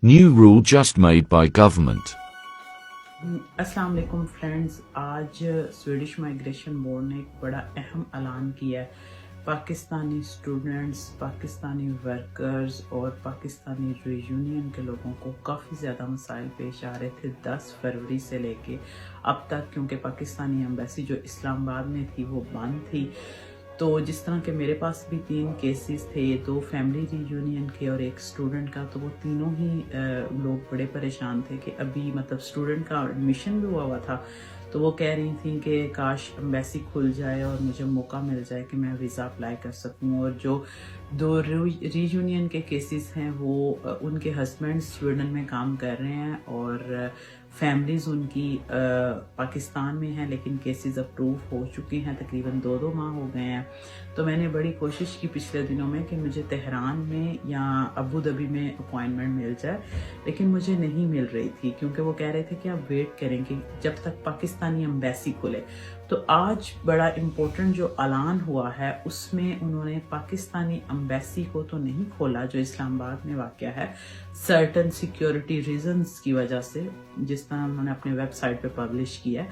New rule just made by government. अस्सलाम वालेकुम friends, आज स्वीडिश माइग्रेशन बोर्ड ने एक बड़ा अहम ऐलान किया है। पाकिस्तानी स्टूडेंट्स, पाकिस्तानी वर्कर्स और पाकिस्तानी रीयूनियन के लोगों को काफ़ी ज़्यादा मसाइल पेश आ रहे थे 10 फरवरी से लेके अब तक, क्योंकि पाकिस्तानी एम्बेसी जो इस्लामाबाद में थी वो बंद थी। तो जिस तरह के मेरे पास भी 3 केसेस थे, 2 फैमिली रीयूनियन के और एक स्टूडेंट का, तो वो तीनों ही लोग बड़े परेशान थे कि अभी मतलब स्टूडेंट का एडमिशन भी हुआ था, तो वो कह रही थी कि काश एम्बेसी खुल जाए और मुझे मौका मिल जाए कि मैं वीज़ा अप्लाई कर सकूं। और जो 2 रीयूनियन के केसेस हैं वो उनके हस्बैंड स्वीडन में काम कर रहे हैं और फैमिलीज उनकी पाकिस्तान में हैं, लेकिन केसेस अप्रूव हो चुके हैं, तकरीबन 2 माह हो गए हैं। तो मैंने बड़ी कोशिश की पिछले दिनों में कि मुझे तेहरान में या अबू धाबी में अपॉइंटमेंट मिल जाए, लेकिन मुझे नहीं मिल रही थी, क्योंकि वो कह रहे थे कि आप वेट करेंगे जब तक पाकिस्तानी एम्बेसी खुले। तो आज बड़ा इम्पोर्टेंट जो ऐलान हुआ है उसमें उन्होंने पाकिस्तानी एम्बेसी को तो नहीं खोला जो इस्लामाबाद में वाक़या है, सर्टन सिक्योरिटी रीजंस की वजह से, जिस तरह उन्होंने अपने वेबसाइट पे पब्लिश किया है।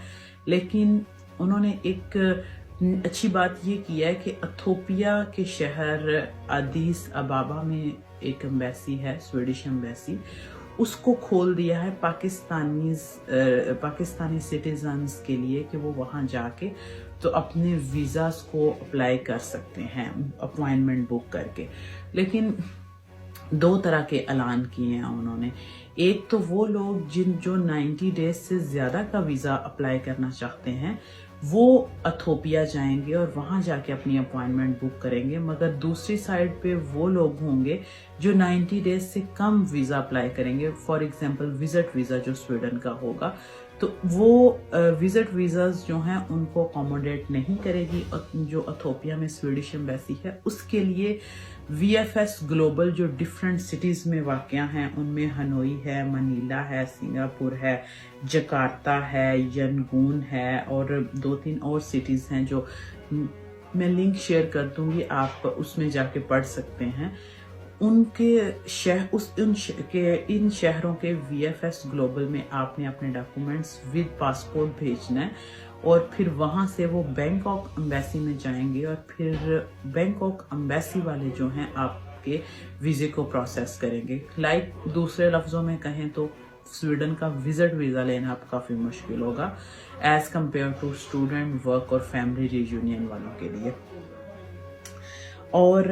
लेकिन उन्होंने एक अच्छी बात ये की है कि इथियोपिया के शहर अदीस अबाबा में एक एम्बेसी है, स्वीडिश एम्बेसी, उसको खोल दिया है पाकिस्तानी सिटीजन्स के लिए कि वो वहाँ जाके तो अपने वीज़ास को अप्लाई कर सकते हैं अपॉइंटमेंट बुक करके। लेकिन 2 तरह के ऐलान किए हैं उन्होंने। एक तो वो लोग जो 90 डेज से ज़्यादा का वीज़ा अप्लाई करना चाहते हैं वो इथियोपिया जाएंगे और वहाँ जाके अपनी अपॉइंटमेंट बुक करेंगे, मगर दूसरी साइड पे वो लोग होंगे जो 90 डेज से कम वीज़ा अप्लाई करेंगे। फॉर एग्जांपल विजिट वीज़ा जो स्वीडन का होगा, तो वो विजिट वीज़ास जो हैं उनको अकोमोडेट नहीं करेगी। और जो इथियोपिया में स्वीडिश एम्बेसी है उसके लिए VFS ग्लोबल जो डिफरेंट सिटीज़ में वाक़या हैं, उनमें हनोई है, मनीला है, सिंगापुर है, जकार्ता है, यंगून है और 2-3 और सिटीज़ हैं जो मैं लिंक शेयर कर दूंगी, आप उसमें जाके पढ़ सकते हैं। इन शहरों के VFS ग्लोबल में आपने अपने डॉक्यूमेंट्स विद पासपोर्ट भेजना है और फिर वहाँ से वो बैंकॉक एम्बेसी में जाएंगे और फिर बैंकॉक एम्बेसी वाले जो हैं आपके वीज़े को प्रोसेस करेंगे। लाइक दूसरे लफ्ज़ों में कहें तो स्वीडन का विजिट वीज़ा लेना अब काफ़ी मुश्किल होगा as compare to student, work और फैमिली रीयूनियन वालों के लिए। और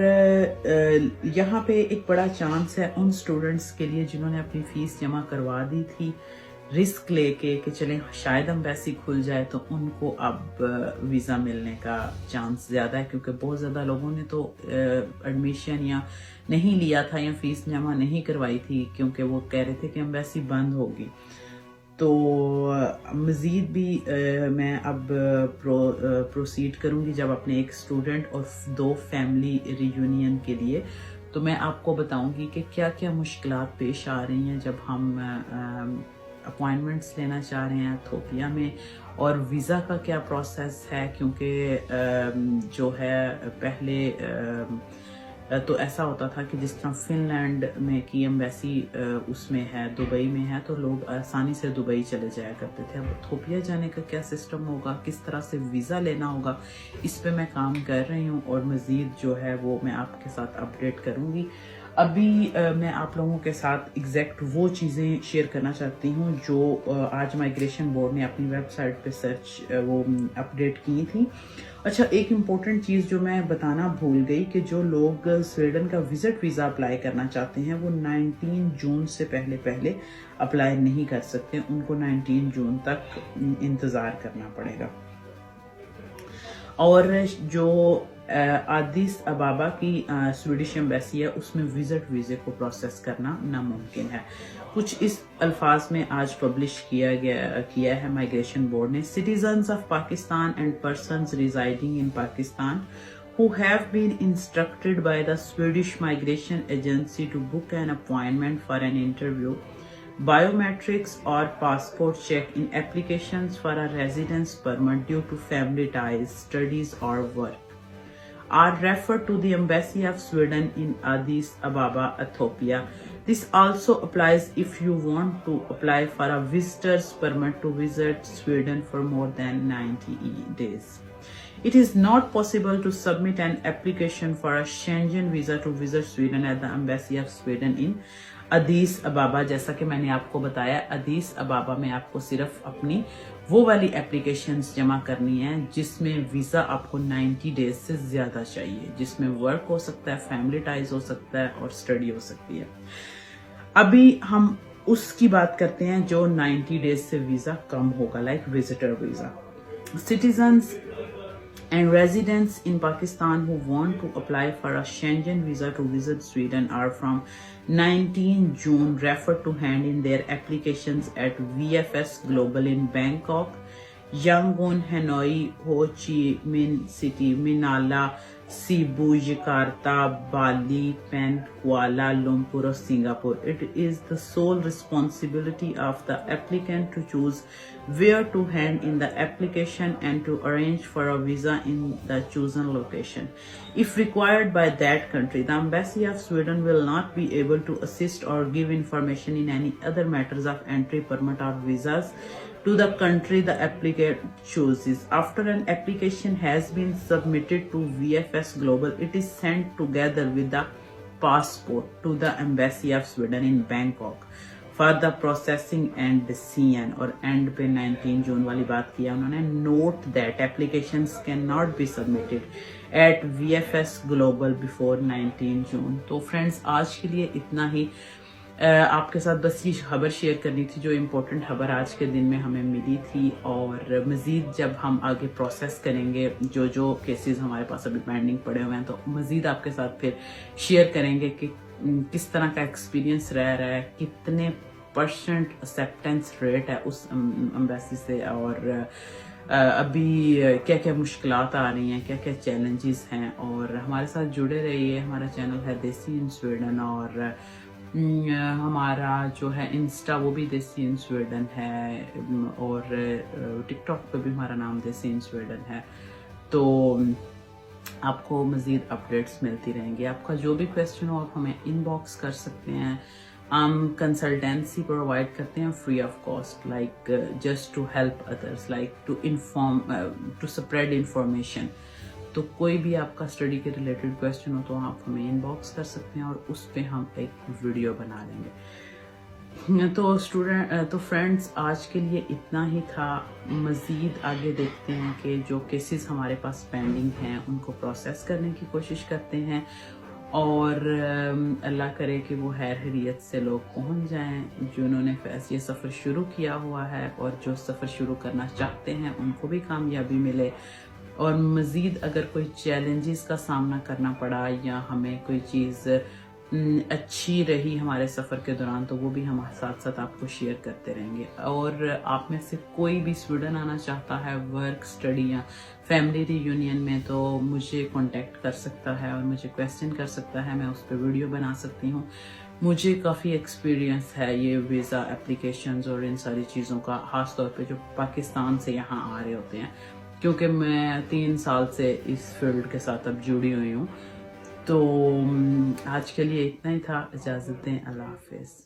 यहाँ पे एक बड़ा चांस है उन स्टूडेंट्स के लिए जिन्होंने अपनी फ़ीस जमा करवा दी थी रिस्क लेके कि चलें शायद एम्बेसी खुल जाए, तो उनको अब वीज़ा मिलने का चांस ज़्यादा है, क्योंकि बहुत ज़्यादा लोगों ने तो एडमिशन या नहीं लिया था या फ़ीस जमा नहीं करवाई थी, क्योंकि वो कह रहे थे कि एम्बेसी बंद होगी। तो मज़ीद भी मैं अब प्रोसीड करूँगी जब अपने एक स्टूडेंट और 2 फैमिली रीयूनियन के लिए, तो मैं आपको बताऊँगी कि क्या क्या मुश्किलात पेश आ रही हैं जब हम अपॉइंटमेंट्स लेना चाह रहे हैं इथियोपिया में, और वीज़ा का क्या प्रोसेस है, क्योंकि जो है पहले तो ऐसा होता था कि जिस तरह फिनलैंड में की एम्बेसी उसमें है, दुबई में है, तो लोग आसानी से दुबई चले जाया करते थे। अब इथियोपिया जाने का क्या सिस्टम होगा, किस तरह से वीज़ा लेना होगा, इस पे मैं काम कर रही हूँ और मज़ीद जो है वो मैं आपके साथ अपडेट करूँगी। अभी मैं आप लोगों के साथ एग्जैक्ट वो चीज़ें शेयर करना चाहती हूँ जो आज माइग्रेशन बोर्ड ने अपनी वेबसाइट पे वो अपडेट की थी। अच्छा, एक इम्पॉर्टेंट चीज़ जो मैं बताना भूल गई कि जो लोग स्वीडन का विजिट वीज़ा अप्लाई करना चाहते हैं वो 19 जून से पहले अप्लाई नहीं कर सकते, उनको 19 जून तक इंतज़ार करना पड़ेगा। और जो अदीस अबाबा की स्वीडिश एम्बेसी है उसमें विजिट वीज़े को प्रोसेस करना नामुमकिन है। कुछ इस अल्फाज में आज पब्लिश किया है माइग्रेशन बोर्ड ने। Citizens of Pakistan and persons residing in Pakistan who have been instructed by the Swedish Migration Agency to book an appointment for an interview, biometrics or passport check in applications for a residence permit due to family ties, studies or work are referred to the Embassy of Sweden in Addis Ababa, Ethiopia This also applies if you want to apply for a visitor's permit to visit Sweden for more than 90 days. It is not possible to submit an application for a Schengen visa to visit Sweden at the Embassy of Sweden in अदीस अबाबा. जैसा कि मैंने आपको बताया, अदीस अबाबा में आपको सिर्फ अपनी वो वाली एप्लीकेशंस जमा करनी है जिसमें वीज़ा आपको 90 डेज से ज़्यादा चाहिए, जिसमें वर्क हो सकता है, फैमिली टाइज हो सकता है और स्टडी हो सकती है. अभी हम उसकी बात करते हैं जो 90 डेज से वीज़ा कम होगा, like visitor visa. Citizens and residents in Pakistan who want to apply for a Schengen visa to visit Sweden are from 19 June referred to hand in their applications at VFS Global in Bangkok, Yangon, Hanoi, Ho Chi Minh City, Manila, Cebu, Jakarta, Bali, Penang, Kuala Lumpur or Singapore. It is the sole responsibility of the applicant to choose where to hand in the application and to arrange for a visa in the chosen location. If required by that country, the Embassy of Sweden will not be able to assist or give information in any other matters of entry, permit or visas to the country the applicant chooses. After an application has been submitted to VFS Global, it is sent together with the passport to the Embassy of Sweden in Bangkok for the processing and decision. और and पे 19 जून वाली बात किया उन्होंने. Note that applications can not be submitted at VFS Global before 19 जून. तो friends, आज के लिए इतना ही. आपके साथ बस ये खबर शेयर करनी थी जो इम्पोर्टेंट खबर आज के दिन में हमें मिली थी. और मज़ीद जब हम आगे प्रोसेस करेंगे, जो जो केसेस हमारे पास अभी पेंडिंग पड़े हुए हैं, तो मज़ीद आपके साथ फिर शेयर करेंगे कि किस तरह का एक्सपीरियंस रह रहा है, कितने % एक्सेप्टेंस रेट है उस एम्बेसी से, और अभी क्या क्या मुश्किलात आ रही हैं, क्या क्या चैलेंजेस हैं. और हमारे साथ जुड़े रहिए. हमारा चैनल है देसी इन स्वीडन, और हमारा जो है इंस्टा वो भी देसी इन स्वीडन है, और टिकटॉक पे भी हमारा नाम देसी इन स्वीडन है. तो आपको मज़ीद अपडेट्स मिलती रहेंगी. आपका जो भी क्वेश्चन हो आप हमें इनबॉक्स कर सकते हैं. हम कंसल्टेंसी प्रोवाइड करते हैं free of cost, like just to help others, like to inform, to spread information. तो कोई भी आपका स्टडी के रिलेटेड क्वेश्चन हो तो आप हमें इनबॉक्स कर सकते हैं और उस पर हम एक वीडियो बना देंगे. तो फ्रेंड्स, आज के लिए इतना ही था. मज़ीद आगे देखते हैं कि जो केसेस हमारे पास पेंडिंग हैं उनको प्रोसेस करने की कोशिश करते हैं, और अल्लाह करे कि वो खैरियत से लोग पहुंच जाएं जिन्होंने ये सफ़र शुरू किया हुआ है, और जो सफ़र शुरू करना चाहते हैं उनको भी कामयाबी मिले. और मज़ीद अगर कोई चैलेंजेस का सामना करना पड़ा या हमें कोई चीज़ अच्छी रही हमारे सफ़र के दौरान, तो वो भी हम साथ साथ आपको शेयर करते रहेंगे. और आप में से कोई भी स्वीडन आना चाहता है वर्क, स्टडी या फैमिली रियूनियन में, तो मुझे कांटेक्ट कर सकता है और मुझे क्वेश्चन कर सकता है. मैं उस पर वीडियो बना सकती हूँ. मुझे काफ़ी एक्सपीरियंस है ये वीज़ा एप्लीकेशंस और इन सारी चीज़ों का, ख़ास तौर पे जो पाकिस्तान से यहाँ आ रहे होते हैं, क्योंकि मैं 3 साल से इस फील्ड के साथ अब जुड़ी हुई हूँ. तो आज के लिए इतना ही था. इजाज़त दें. अल्लाह हाफ़िज़.